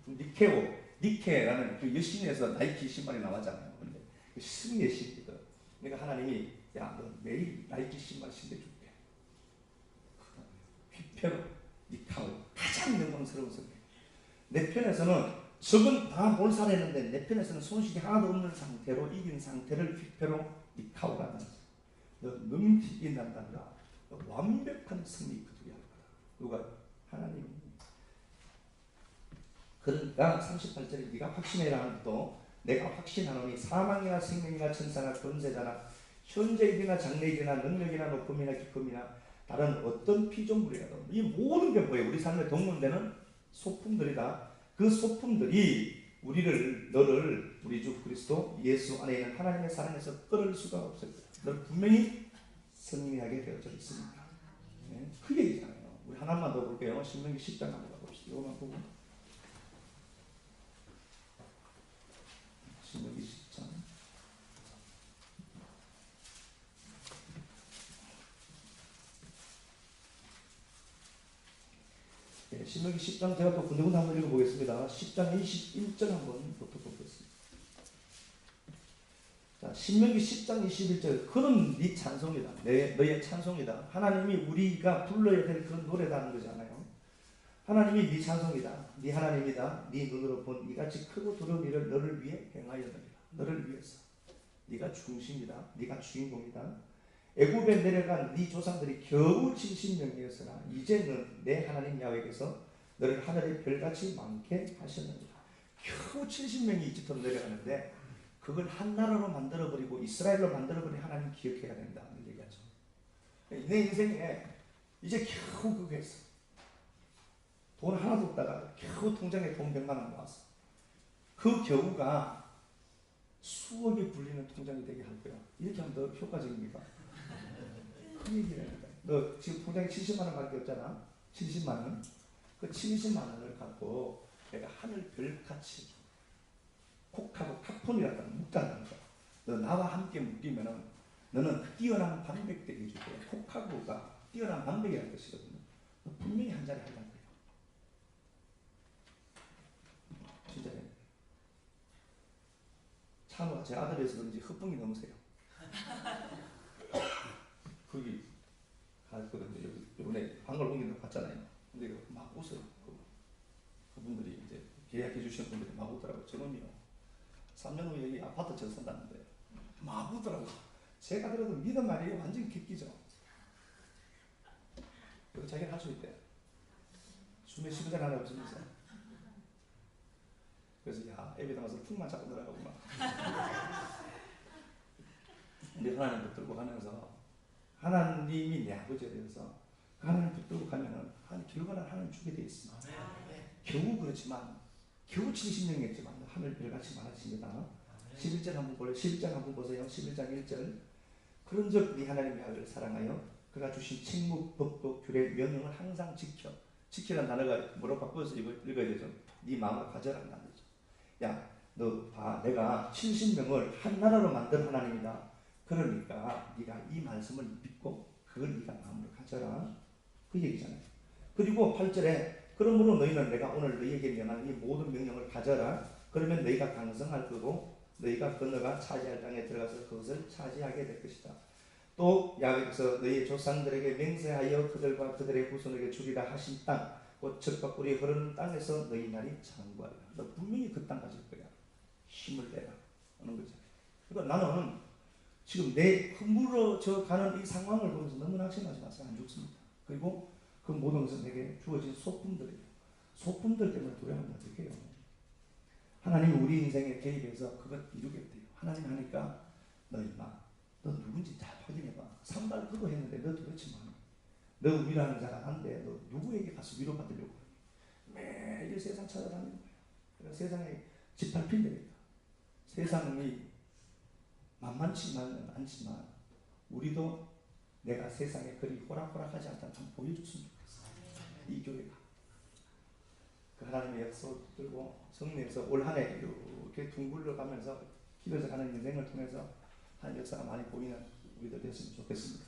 니케오. 니케라는 그 여신에서 나이키 신발이 나왔잖아요. 근데 그 승리의 신이거든. 그러니까 하나님이 야, 너 매일 나이키 신발 신겨줄게. 휘페로 니카오. 가장 영광스러운 승리. 내 편에서는 적은 다 몰살했는데 내 편에서는 손실이 하나도 없는 상태로 이긴 상태를 휘페로 니카오라는 거죠. 너 능히 이긴단다. 완벽한 승리 그들이 할 거다. 누가? 하나님. 그러니까 38절에 네가 확신해라 하는 것도 내가 확신하노니 사망이나 생명이나 천사나 권세자나 현재일이나 장래일이나 능력이나 높음이나 기쁨이나 다른 어떤 피조물이라도 이 모든 게 뭐예요? 우리 삶에 동원되는 소품들이다. 그 소품들이 너를 우리 주 그리스도 예수 안에 있는 하나님의 사랑에서 끊을 수가 없을 거다. 너를 분명히 승리하게 되어져 있습니다. 네, 그 얘기잖아요. 우리 하나만 더 볼게요. 신명기 10장 한번 가봅시다. 이거만 보고. 신명기 10장. 네, 신명기 10장 제가 또 군데군데 한번 읽어보겠습니다. 10장 21절 한번 보겠습니다. 자, 신명기 10장 21절 그는 네 찬송이다. 너의 찬송이다. 하나님이 우리가 불러야 될 그런 노래라는 거잖아요. 하나님이 네 찬송이다. 네 하나님이다. 네 눈으로 본 이같이 크고 두려운 일을 너를 위해 행하였느니라. 너를 위해서. 네가 중심이다. 네가 주인공이다. 애굽에 내려간 네 조상들이 겨우 70명이었으나 이제는 내 하나님 야훼께서 너를 하늘의 별같이 많게 하셨느니라. 겨우 70명이 이집트로 내려가는데 그걸 한 나라로 만들어버리고 이스라엘로 만들어버린 하나님 기억해야 된다는 얘기하죠. 내 인생에 이제 겨우 그거 했어. 돈 하나도 없다가 겨우 통장에 돈 100만 원 모았어. 그 겨우가 수억이 불리는 통장이 되게 할 거야. 이렇게 하면 더 효과적입니까? 그 얘기를 합니다. 너 지금 통장에 70만 원 밖에 없잖아. 70만 원. 그 70만 원을 갖고 내가 하늘 별같이 콕하고 카폰이라는 묶다는 거야. 너 나와 함께 묶이면은 너는 뛰어난 방백들이 해줄 거야. 콕하고가 뛰어난 방백이라는 뜻이거든요. 너 분명히 한 자리 한다는 거예요. 찬호가 제 아들이어서 그런지 흑붕이 너무 세요. 거기 갔거든요. 이번에 한걸 옮긴다고 갔잖아요. 근데 막 웃어요. 그분들이 이제 계약해 주시는 분들이 막 웃더라고요. 저는요 3년 후에 여기 아파트 저 산다는데 막 웃더라고요. 제가 들어도 믿음 말이에요. 완전히 객기죠. 그거 자기가 할 수 있대요. 숨에 쉬는 하나 없으면서. 그래서 야 애비 담아서 푹만 잡고 들어가고 막. 근데 하나님 붙들고 가면서 하나님이 내 아버지에 대해서 하나님 붙들고 가면은 결과는 하나님 주게 돼 있습니다. 겨우 그렇지만 겨우 70년이었지만 하늘 별같이 많아집니다. 11장 한번 보세요. 11장 한번 보세요. 11장 1절. 그런즉 네 하나님 야훼를 사랑하여 그가 주신 책무, 법도, 규례, 명령을 항상 지켜. 지키라는 단어가 뭐로 바꿔서 읽어야 되죠? 네 마음을 가져라는 단어죠. 야, 너 봐. 내가 70명을 한 나라로 만든 하나님이다. 그러니까 네가 이 말씀을 믿고 그걸 네가 마음으로 가져라. 그 얘기잖아요. 그리고 8절에 그러므로 너희는 내가 오늘 너희에게 명한 이 모든 명령을 가져라. 그러면 너희가 강성할 거고 너희가 건너가 차지할 땅에 들어가서 그것을 차지하게 될 것이다. 또 야훼께서 너희 조상들에게 맹세하여 그들과 그들의 후손에게 주리라 하신 땅, 곧 젖과 꿀이 흐르는 땅에서 너희 날이 장구하리라. 너 분명히 그 땅 가질 거야. 힘을 내라 하는 거죠. 그러니까 나는 지금 내 흐물어져 가는 이 상황을 보면서 너무 낙심하지 마세요. 안 죽습니다. 그리고 그 모든 것은 내게 주어진 소품들이에요. 소품들 때문에 두려워하면 어떻게 해요? 하나님이 우리 인생에 개입해서 그걸 이루겠대요. 하나님 하니까 너 임마 너 누군지 잘 확인해봐. 산발 그거 했는데 너도 그렇지만 너 위로하는 자가 한데 너 누구에게 가서 위로받으려고 매일 세상 찾아다니는 거야. 그러니까 세상에 짓밟힌 데니까. 세상이 만만치만은 않지만 우리도 내가 세상에 그리 호락호락하지 않다는 참 보여줬으면 좋겠어. 이 교회가 그 하나님의 약속을 붙들고 성령에서 올 한 해 이렇게 둥글러 가면서 길어져 가는 인생을 통해서 하나님 역사가 많이 보이는 우리들 됐으면 좋겠습니다.